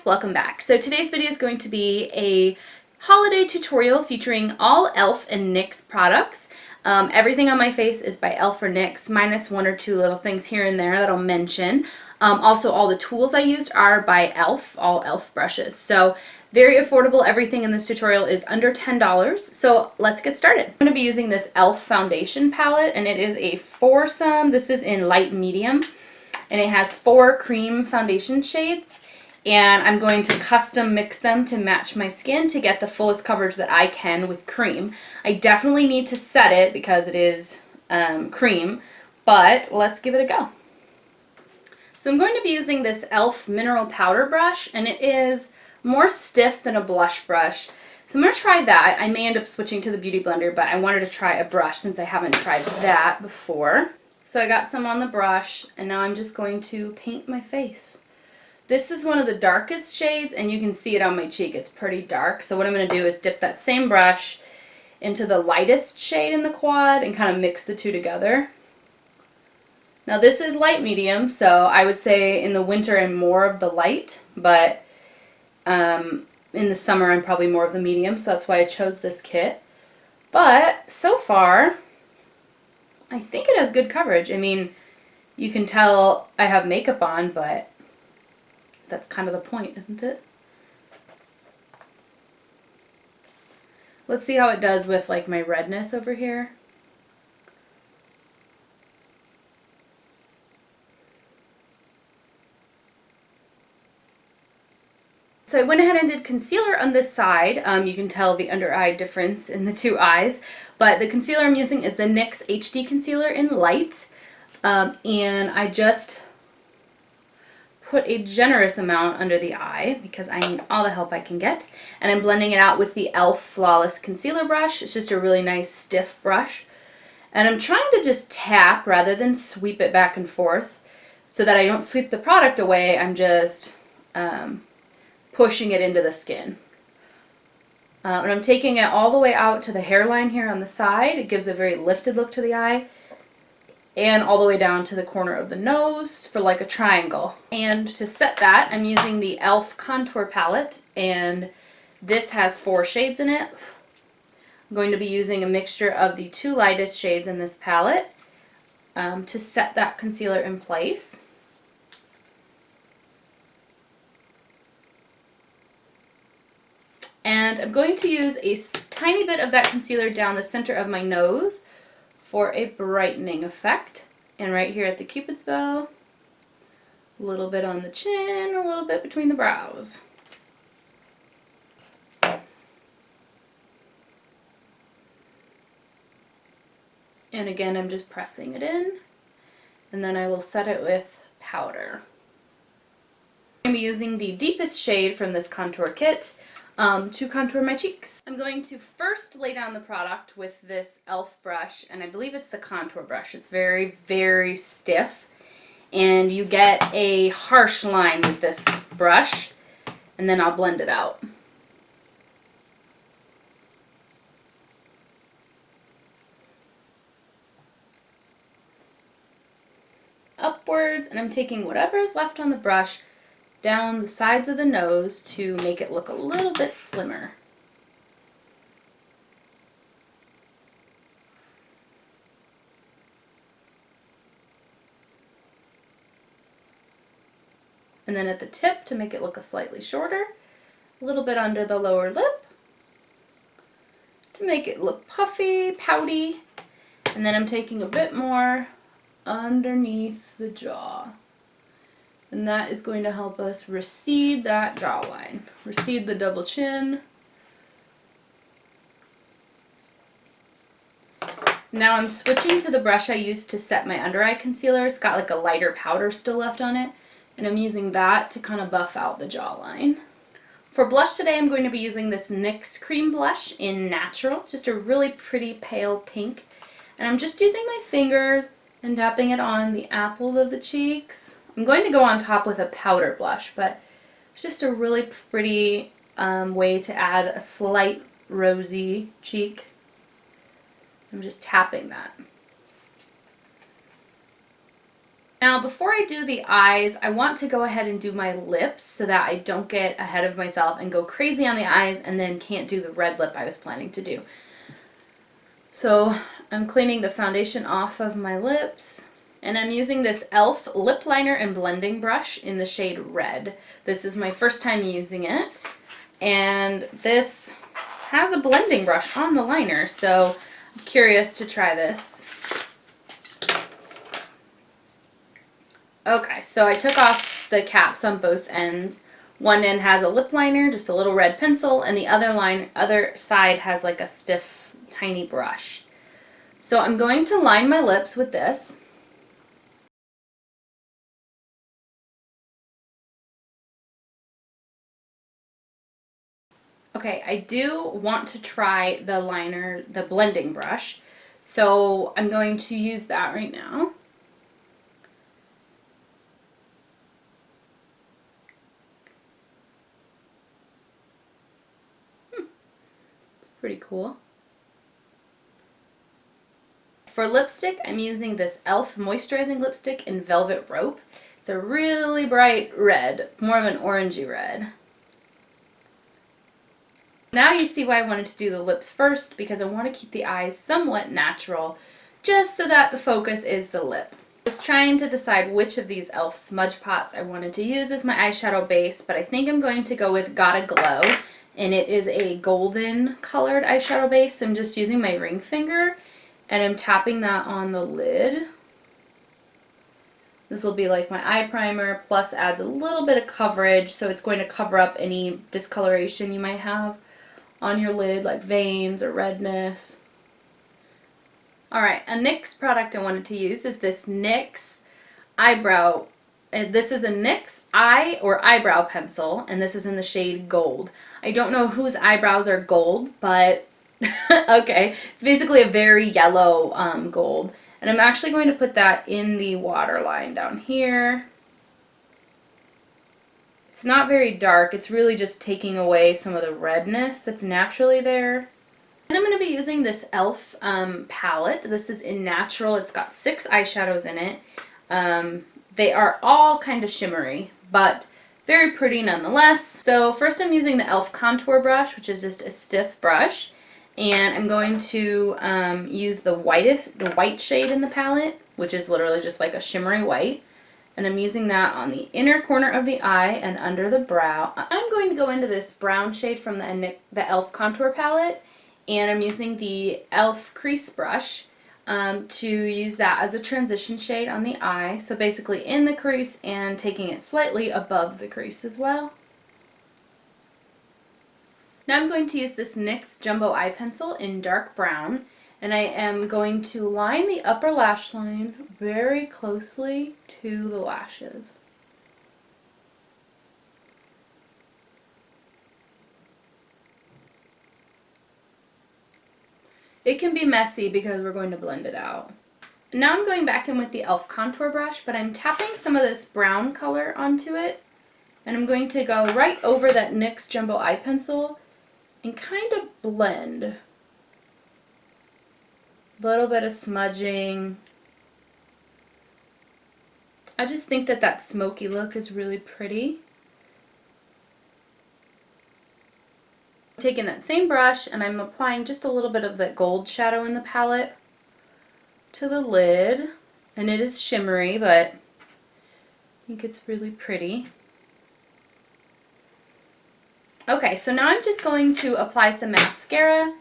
welcome back. So today's video is going to be a holiday tutorial featuring all Elf and Nyx products. Everything on my face is by Elf or Nyx, minus one or two little things here and there that I'll mention. Also, all the tools I used are by Elf, all Elf brushes. So very affordable. Everything in this tutorial is under $10. So let's get started. I'm going to be using this Elf foundation palette, and it is a foursome. This is in light medium, and it has 4 cream foundation shades. And I'm going to custom mix them to match my skin to get the fullest coverage that I can with cream. I definitely need to set it because it is cream, but let's give it a go. So I'm going to be using this Elf mineral powder brush, and it is more stiff than a blush brush. So I'm going to try that. I may end up switching to the Beauty Blender, but I wanted to try a brush since I haven't tried that before. So I got some on the brush, and now I'm just going to paint my face. This is one of the darkest shades, and you can see it on my cheek. It's pretty dark. So what I'm going to do is dip that same brush into the lightest shade in the quad and kind of mix the two together. Now this is light medium, so I would say in the winter I'm more of the light, but in the summer I'm probably more of the medium, so that's why I chose this kit. But so far, I think it has good coverage. I mean, you can tell I have makeup on, but that's kind of the point, isn't it? Let's see how it does with like my redness over here. So I went ahead and did concealer on this side. You can tell the under eye difference in the two eyes, but the concealer I'm using is the NYX HD Concealer in Light, and I just put a generous amount under the eye because I need all the help I can get. And I'm blending it out with the Elf Flawless Concealer Brush. It's just a really nice stiff brush. And I'm trying to just tap rather than sweep it back and forth so that I don't sweep the product away. I'm just pushing it into the skin. And I'm taking it all the way out to the hairline here on the side. It gives a very lifted look to the eye. And all the way down to the corner of the nose for like a triangle. And to set that, I'm using the Elf Contour Palette, and this has 4 shades in it. I'm going to be using a mixture of the 2 lightest shades in this palette to set that concealer in place. And I'm going to use a tiny bit of that concealer down the center of my nose for a brightening effect. And right here at the Cupid's bow, a little bit on the chin, a little bit between the brows. And again, I'm just pressing it in, and then I will set it with powder. I'm going to be using the deepest shade from this contour kit to contour my cheeks. I'm going to first lay down the product with this Elf brush, and I believe it's the contour brush. It's very, very stiff, and you get a harsh line with this brush, and then I'll blend it out. Upwards, and I'm taking whatever is left on the brush down the sides of the nose to make it look a little bit slimmer. And then at the tip to make it look a slightly shorter, a little bit under the lower lip to make it look puffy, pouty, and then I'm taking a bit more underneath the jaw. And that is going to help us recede that jawline, recede the double chin. Now I'm switching to the brush I used to set my under eye concealer. It's got like a lighter powder still left on it, and I'm using that to kind of buff out the jawline. For blush today, I'm going to be using this NYX Cream Blush in Natural. It's just a really pretty pale pink, and I'm just using my fingers and tapping it on the apples of the cheeks. I'm going to go on top with a powder blush, but it's just a really pretty way to add a slight rosy cheek. I'm just tapping that. Now, before I do the eyes, I want to go ahead and do my lips so that I don't get ahead of myself and go crazy on the eyes and then can't do the red lip I was planning to do. So I'm cleaning the foundation off of my lips, and I'm using this Elf lip liner and blending brush in the shade Red. This is my first time using it, and this has a blending brush on the liner, so I'm curious to try this. Okay, so I took off the caps on both ends. One end has a lip liner, just a little red pencil, and the other side has like a stiff, tiny brush. So I'm going to line my lips with this. Okay, I do want to try the liner, the blending brush, so I'm going to use that right now. It's pretty cool. For lipstick, I'm using this Elf moisturizing lipstick in Velvet Rope. It's a really bright red, more of an orangey red. Now you see why I wanted to do the lips first, because I want to keep the eyes somewhat natural, just so that the focus is the lip. I was trying to decide which of these Elf smudge pots I wanted to use as my eyeshadow base, but I think I'm going to go with Gotta Glow, and it is a golden colored eyeshadow base, so I'm just using my ring finger, and I'm tapping that on the lid. This will be like my eye primer, plus adds a little bit of coverage, so it's going to cover up any discoloration you might have on your lid, like veins or redness. Alright, a NYX product I wanted to use is this NYX eyebrow. This is a NYX eye or eyebrow pencil, and this is in the shade Gold. I don't know whose eyebrows are gold, but okay, it's basically a very yellow gold. And I'm actually going to put that in the waterline down here. It's not very dark, it's really just taking away some of the redness that's naturally there. And I'm going to be using this Elf palette. This is in Natural. It's got 6 eyeshadows in it. They are all kind of shimmery, but very pretty nonetheless. So first I'm using the Elf contour brush, which is just a stiff brush. And I'm going to use the white shade in the palette, which is literally just like a shimmery white. And I'm using that on the inner corner of the eye and under the brow. I'm going to go into this brown shade from the Elf contour palette, and I'm using the Elf crease brush to use that as a transition shade on the eye. So basically in the crease and taking it slightly above the crease as well. Now I'm going to use this NYX Jumbo Eye Pencil in dark brown, and I am going to line the upper lash line very closely to the lashes. It can be messy because we're going to blend it out. Now I'm going back in with the Elf contour brush, but I'm tapping some of this brown color onto it, and I'm going to go right over that NYX Jumbo Eye Pencil and kind of blend. A little bit of smudging. I just think that that smoky look is really pretty. I'm taking that same brush and I'm applying just a little bit of that gold shadow in the palette to the lid. And it is shimmery, but I think it's really pretty. Okay, so now I'm just going to apply some mascara.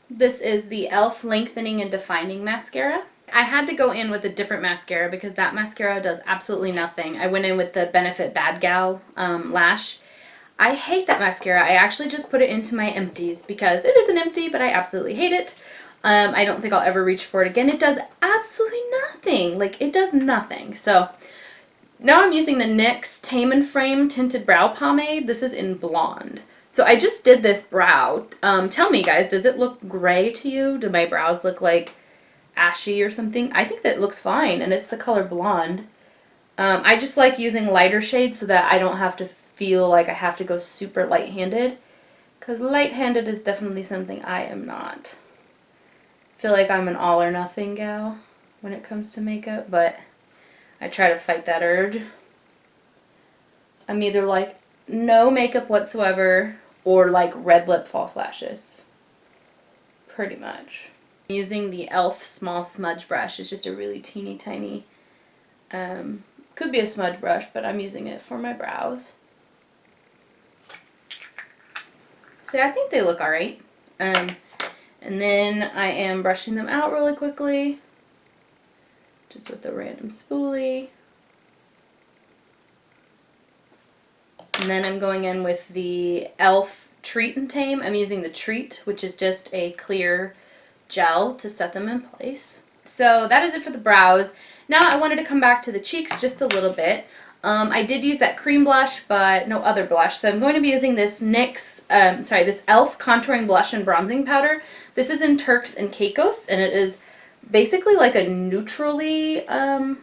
This is the Elf Lengthening and Defining Mascara. I had to go in with a different mascara because that mascara does absolutely nothing. I went in with the Benefit Bad Gal Lash. I hate that mascara. I actually just put it into my empties because it is an empty, but I absolutely hate it. I don't think I'll ever reach for it again. It does absolutely nothing. Like, it does nothing. So now I'm using the NYX Tame and Frame Tinted Brow Pomade. This is in Blonde. So I just did this brow. Tell me, guys, does it look gray to you? Do my brows look like ashy or something? I think that looks fine, and it's the color Blonde. I just like using lighter shades so that I don't have to feel like I have to go super light-handed, because light-handed is definitely something I am not. I feel like I'm an all-or-nothing gal. when it comes to makeup, but I try to fight that urge. I'm either like no makeup whatsoever or like red lip false lashes. Pretty much. I'm using the Elf small smudge brush. It's just a really teeny tiny, could be a smudge brush, but I'm using it for my brows. So I think they look alright. And then I am brushing them out really quickly, just with a random spoolie. And then I'm going in with the Elf Treat and Tame. I'm using the Treat, which is just a clear gel to set them in place. So that is it for the brows. Now I wanted to come back to the cheeks just a little bit. I did use that cream blush, but no other blush. So I'm going to be using this this Elf Contouring Blush and Bronzing Powder. This is in Turks and Caicos, and it is basically like a neutrally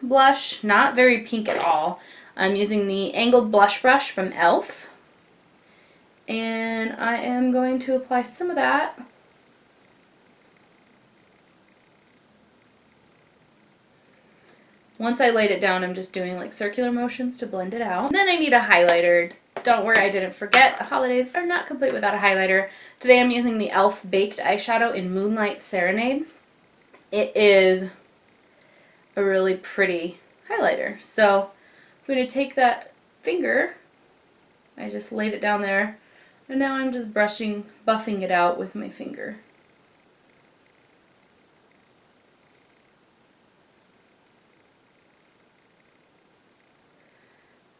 blush, not very pink at all. I'm using the Angled Blush Brush from Elf, and I am going to apply some of that. Once I laid it down, I'm just doing like circular motions to blend it out. And then I need a highlighter. Don't worry, I didn't forget. Holidays are not complete without a highlighter. Today I'm using the Elf Baked Eyeshadow in Moonlight Serenade. It is a really pretty highlighter. So I'm going to take that finger, I just laid it down there, and now I'm just buffing it out with my finger.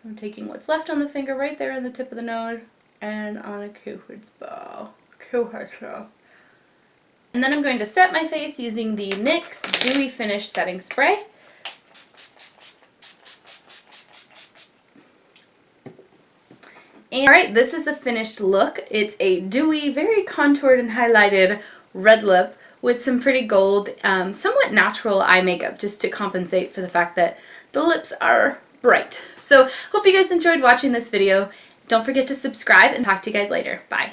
I'm taking what's left on the finger right there on the tip of the nose and on a Cupid's bow. And then I'm going to set my face using the NYX Dewy Finish Setting Spray. Alright, this is the finished look. It's a dewy, very contoured and highlighted red lip with some pretty gold, somewhat natural eye makeup just to compensate for the fact that the lips are bright. So, hope you guys enjoyed watching this video. Don't forget to subscribe and talk to you guys later. Bye.